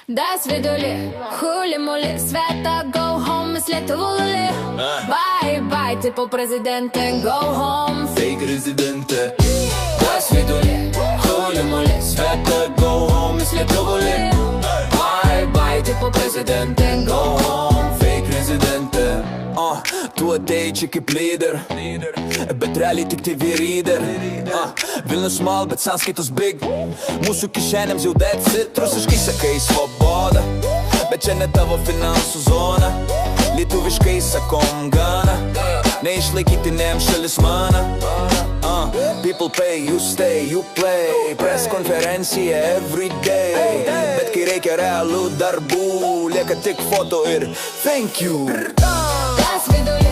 До свидули, хули-мули, свята, go home, ми слідували. Bye-bye, типу президенте, go home, Fake резиденте. до свидули, Хули-мули, свята, go home, ми слідували. bye-bye, типу президенте, go home, Fake резиденте. Tu atei kaip lyder, bet realiai tik TV reader. Vilnius small, bet sąskaitos big. Mūsų kišenėms jau that's it. Rusiškai sakai svoboda, bet čia ne tavo finansų zona. Lietuviškai sakom gana, neišlaikytinėm šalis mana. People pay, you stay, you play. Press konferencija every day. Bet kai reikia realų darbų, lieka tik foto ir thank you. до свидули,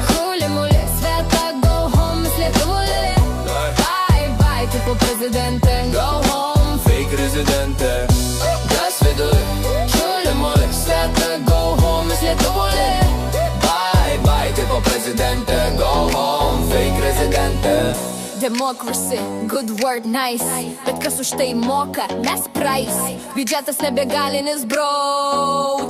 хули-мули, свята, go home, ми слідували. Bye-bye, типу президенте, go home, Fake резиденте. до свидули, хули-мули, свята, go home, ми слідували. Bye-bye, tipo presidente. Go home, fake rezidente. Democracy, good word, nice. Bet kas už tai moka, mes price. Biudžetas nebegalinis, bro.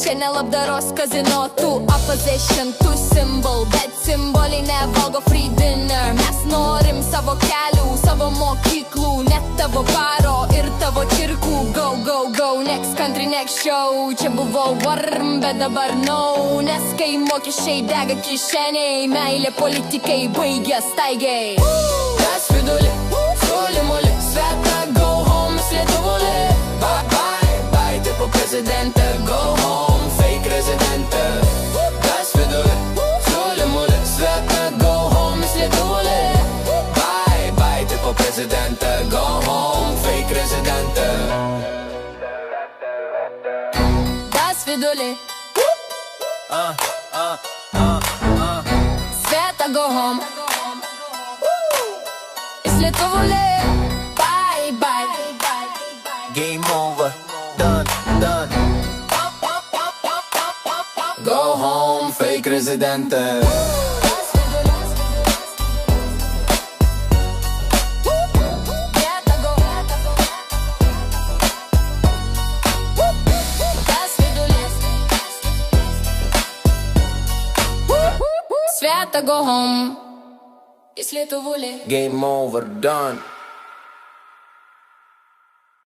Čia ne labdaros kazino, tu opposition, tu symbol. Bet simboliai nevalgo free dinner. Mes norim savo kelių, savo mokyklų. Net tavo baro ir tavo cirkų. Go, go, go, next country, next show. Čia buvau warm, bet dabar no. Nes kai mokesčiai dega kišeniai, meilė politikai baigia staigiai. До свидули, хули-мули, свята, go home, ми слідували. Bye-bye, типу президенте, go home, fake резиденте. До свидули, хули-мули, свята, go home, ми слідували. Bye-bye, tipo presidente. Go home, fake rezidente. До свидули, свята, go home, ми слідували. Bye-bye. Game over, done, done. Go home, fake rezidente. Свята, go home, ми слідували. Game over, done.